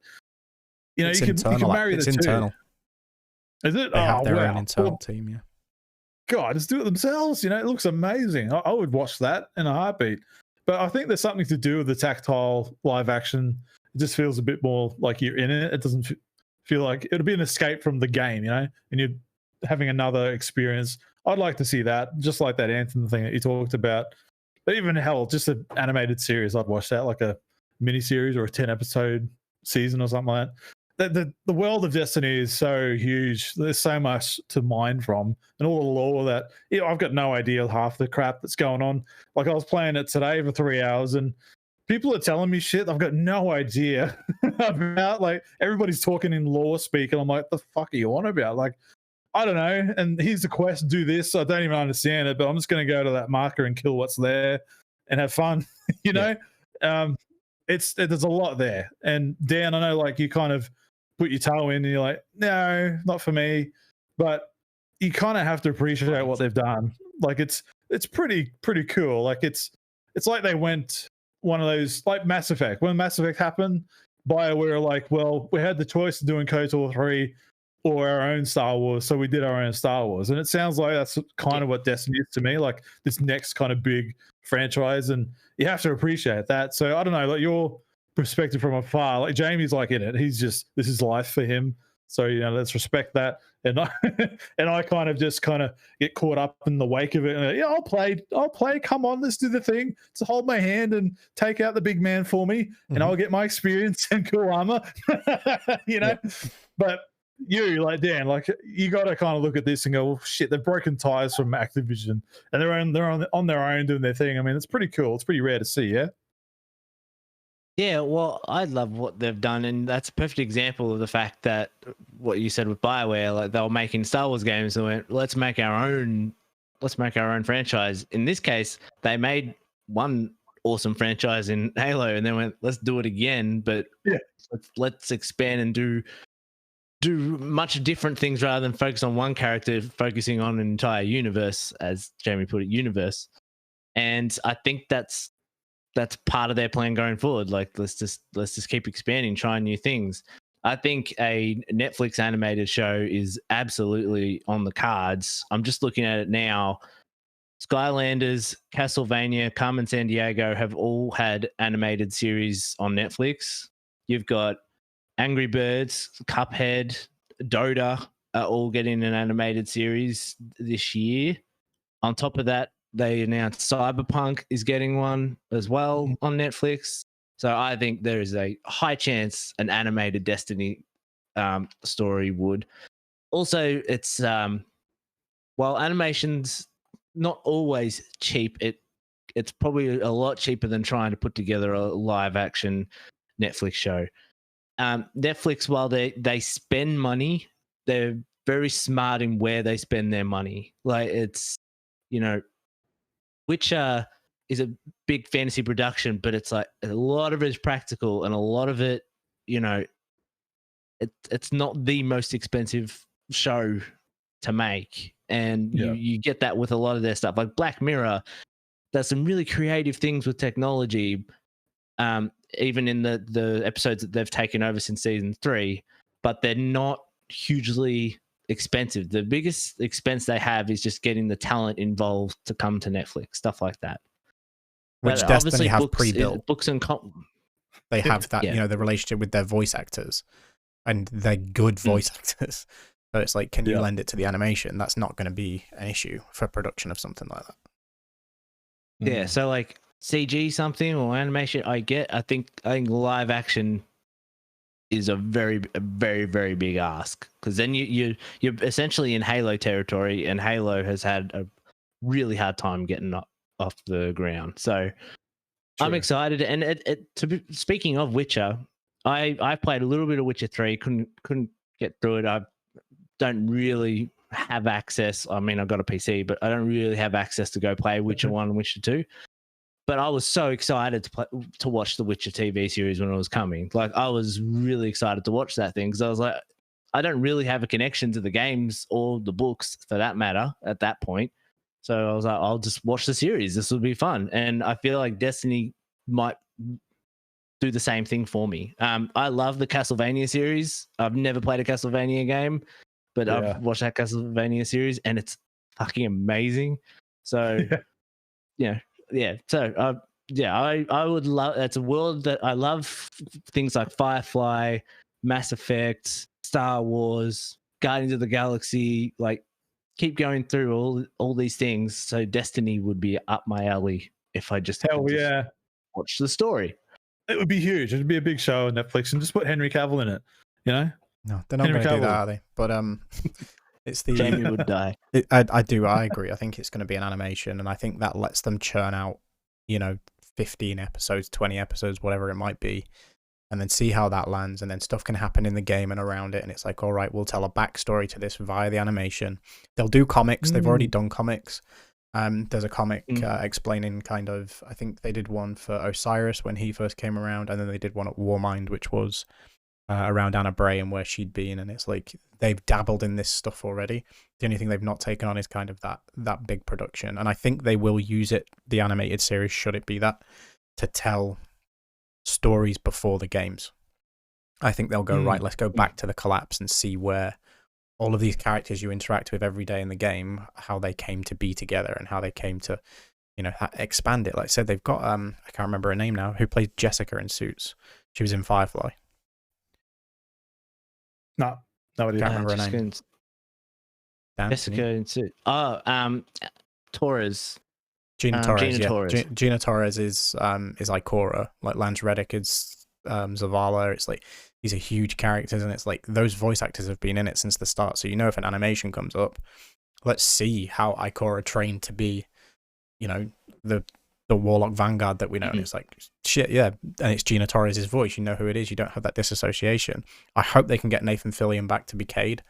you can marry the two. Internal. Is it? They have their own internal team, yeah. God, just do it themselves. It looks amazing. I would watch that in a heartbeat. But I think there's something to do with the tactile live action. It just feels a bit more like you're in it. It doesn't feel like it'll be an escape from the game, and you're having another experience. I'd like to see that, just like that Anthem thing that you talked about. But even hell, just an animated series, I'd watch that, like a mini series or a 10-episode season or something like that. The world of Destiny is so huge. There's so much to mine from, and all the lore that I've got no idea half the crap that's going on. Like, I was playing it today for 3 hours, and people are telling me shit I've got no idea about. Like, everybody's talking in lore speak, and I'm like, the fuck are you on about? Like, I don't know. And here's the quest: do this. I don't even understand it, but I'm just going to go to that marker and kill what's there and have fun. There's a lot there. And Dan, I know, like, you kind of put your toe in and you're like, no, not for me. But you kind of have to appreciate what they've done. Like, it's pretty cool. Like, it's like they went one of those, like Mass Effect. When Mass Effect happened, BioWare were like, well, we had the choice of doing KOTOR 3 or our own Star Wars, so we did our own Star Wars. And it sounds like that's kind of what Destiny is to me, like this next kind of big franchise, and you have to appreciate that. So I don't know, like, your perspective from afar, like Jamie's like in it, he's just, this is life for him, so let's respect that. And I kind of get caught up in the wake of it, and I'll play, come on, let's do the thing, so hold my hand and take out the big man for me, and I'll get my experience and cool armor. But you, like Dan, like, you got to kind of look at this and go, well, shit, they've broken ties from Activision, and they're on their own doing their thing. I mean, it's pretty cool. It's pretty rare to see, yeah. Yeah, well, I love what they've done, and that's a perfect example of the fact that what you said with BioWare, like, they were making Star Wars games and went, let's make our own franchise. In this case, they made one awesome franchise in Halo, and then went, let's do it again, but let's expand and do much different things rather than focus on one character, focusing on an entire universe, as Jamie put it, universe. And I think that's part of their plan going forward. Like, let's just keep expanding, trying new things. I think a Netflix animated show is absolutely on the cards. I'm just looking at it now. Skylanders, Castlevania, Carmen Sandiego have all had animated series on Netflix. You've got Angry Birds, Cuphead, Dota are all getting an animated series this year. On top of that, they announced Cyberpunk is getting one as well on Netflix. So I think there is a high chance an animated Destiny story would. Also, it's while animation's not always cheap, it's probably a lot cheaper than trying to put together a live action Netflix show. Netflix, while they spend money, they're very smart in where they spend their money. Like, it's, Witcher is a big fantasy production, but it's like a lot of it is practical, and a lot of it, it's not the most expensive show to make. And you get that with a lot of their stuff. Like Black Mirror does some really creative things with technology, even in the episodes that they've taken over since season 3, but they're not hugely expensive. The biggest expense they have is just getting the talent involved to come to Netflix, stuff like that. Which Destiny have pre-built. Books and they have that, the relationship with their voice actors, and they're good voice actors. So it's like, can you lend it to the animation? That's not going to be an issue for production of something like that. Yeah, so like CG something or animation, I think live action is a very big ask, because then you're essentially in Halo territory, and Halo has had a really hard time getting off the ground. So I'm excited. And speaking of Witcher, I played a little bit of Witcher 3, couldn't get through it. I don't really have access. I mean, I've got a PC, but I don't really have access to go play Witcher 1 and Witcher 2. But I was so excited to watch the Witcher TV series when it was coming. Like, I was really excited to watch that thing, because I was like, I don't really have a connection to the games or the books for that matter at that point. So I was like, I'll just watch the series. This will be fun. And I feel like Destiny might do the same thing for me. I love the Castlevania series. I've never played a Castlevania game, but I've watched that Castlevania series, and it's fucking amazing. So, So, I would love. It's a world that I love. Things like Firefly, Mass Effect, Star Wars, Guardians of the Galaxy. Like, keep going through all these things. So, Destiny would be up my alley if I just watch the story. It would be huge. It'd be a big show on Netflix, and just put Henry Cavill in it. You know? No, they're not going to do that, are they? But it's the Jamie would die. I agree. I think it's going to be an animation, and I think that lets them churn out, 15 episodes, 20 episodes, whatever it might be, and then see how that lands, and then stuff can happen in the game and around it, and it's like, all right, we'll tell a backstory to this via the animation. They'll do comics. They've already done comics. There's a comic explaining kind of, I think they did one for Osiris when he first came around, and then they did one at Warmind, which was around Anna Bray and where she'd been, and it's like they've dabbled in this stuff already. The only thing they've not taken on is kind of that big production, and I think they will use it, the animated series, should it be that, to tell stories before the games. I think they'll go, right, let's go back to the collapse and see where all of these characters you interact with every day in the game, how they came to be together and how they came to, expand it. Like I said, they've got, I can't remember her name now, who played Jessica in Suits. She was in Firefly. No idea. Can't remember her name. Jessica in Suits. Oh, Torres. Gina Torres. Gina Torres. Gina Torres is Ikora. Like Lance Reddick is Zavala. It's like, these are huge characters, and it's like those voice actors have been in it since the start. So if an animation comes up, let's see how Ikora trained to be, the Warlock Vanguard that we know. And it's like, shit, yeah. And it's Gina Torres' voice. You know who it is. You don't have that disassociation. I hope they can get Nathan Fillion back to be Cade.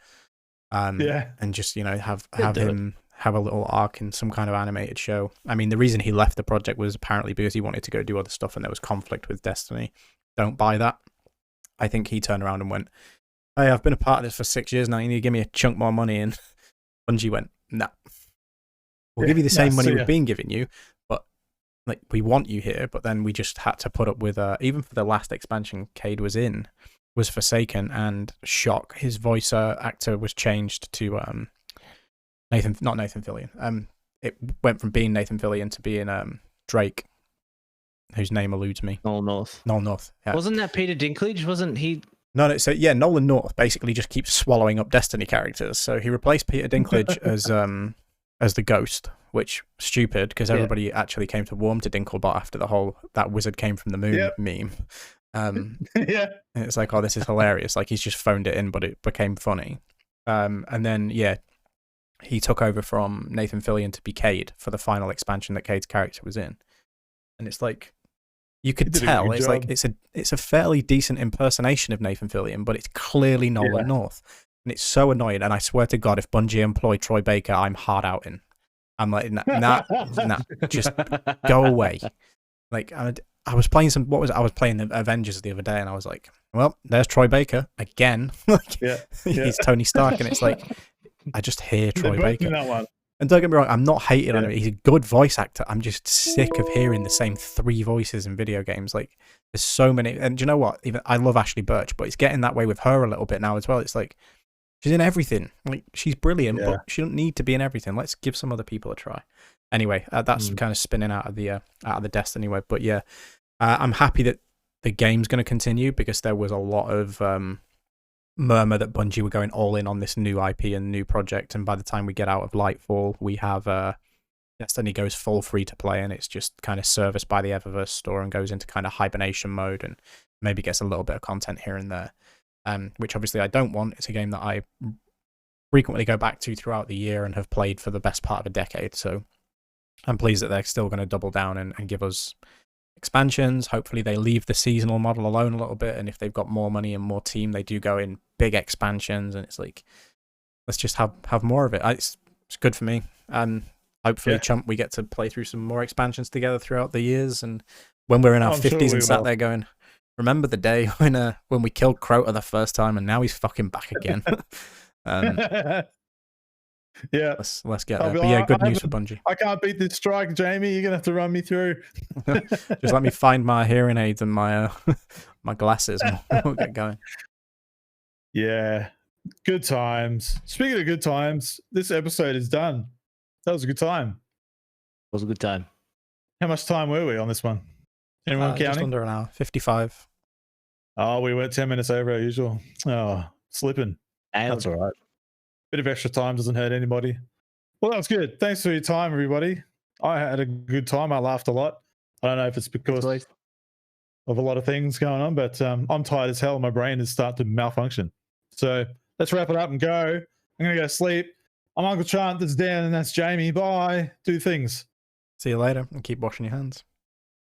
And just, have him have a little arc in some kind of animated show. I mean, the reason he left the project was apparently because he wanted to go do other stuff, and there was conflict with Destiny. Don't buy that. I think he turned around and went, hey, I've been a part of this for 6 years now. You need to give me a chunk more money. And Bungie went, nah. We'll give you the same money we've been giving you, but like, we want you here. But then we just had to put up with, even for the last expansion Cade was in, was Forsaken, and shock. His voice actor was changed to not Nathan Fillion. It went from being Nathan Fillion to being Drake, whose name eludes me. Nolan North. Yeah. Wasn't that Peter Dinklage? Wasn't he? No. So yeah, Nolan North basically just keeps swallowing up Destiny characters. So he replaced Peter Dinklage as the Ghost, which stupid, because everybody actually came to warm to Dinklebot after the whole "that wizard came from the moon" meme. And it's like, oh, this is hilarious. Like, he's just phoned it in, but it became funny. And then he took over from Nathan Fillion to be Cade for the final expansion that Cade's character was in, and it's like, you could tell it's like it's a fairly decent impersonation of Nathan Fillion, but it's clearly Nolan North, and it's so annoying. And I swear to God, if Bungie employ Troy Baker, I'm hard out in. I'm like, nah, just go away. Like, I was playing I was playing the Avengers the other day, and I was like, well, there's Troy Baker again. Like, he's Tony Stark, and it's like, I just hear Troy Baker. And don't get me wrong, I'm not hating on him. He's a good voice actor. I'm just sick of hearing the same 3 voices in video games. Like, there's so many. And do you know what? Even I love Ashley Birch, but it's getting that way with her a little bit now as well. It's like, she's in everything. Like, she's brilliant, but she doesn't need to be in everything. Let's give some other people a try. Anyway, that's kind of spinning out of the Destiny web. But yeah, I'm happy that the game's going to continue, because there was a lot of murmur that Bungie were going all in on this new IP and new project, and by the time we get out of Lightfall, we have Destiny goes full free to play, and it's just kind of serviced by the Eververse store and goes into kind of hibernation mode, and maybe gets a little bit of content here and there. which obviously I don't want. It's a game that I frequently go back to throughout the year and have played for the best part of a decade. So I'm pleased that they're still going to double down and give us expansions. Hopefully they leave the seasonal model alone a little bit, and if they've got more money and more team, they do go in big expansions, and it's like, let's just have more of it. It's good for me. Hopefully, Chump, we get to play through some more expansions together throughout the years, and when we're in our 50s and sat there going, remember the day when we killed Crota the first time and now he's fucking back again. Yeah, let's get there. But yeah, good news for Bungie. I can't beat this strike, Jamie. You're gonna have to run me through. Just let me find my hearing aids and my my glasses, and we'll get going. Yeah, good times. Speaking of good times, this episode is done. That was a good time. It was a good time. How much time were we on this one? Anyone counting? Just under an hour, 55. Oh, we went 10 minutes over our usual. Oh, slipping. That's all right. Bit of extra time doesn't hurt anybody. Well, that was good. Thanks for your time, everybody. I had a good time. I laughed a lot. I don't know if it's because of a lot of things going on, but I'm tired as hell. My brain is starting to malfunction. So let's wrap it up and go. I'm going to go sleep. I'm Uncle Chant. That's Dan, and that's Jamie. Bye. Do things. See you later, and keep washing your hands.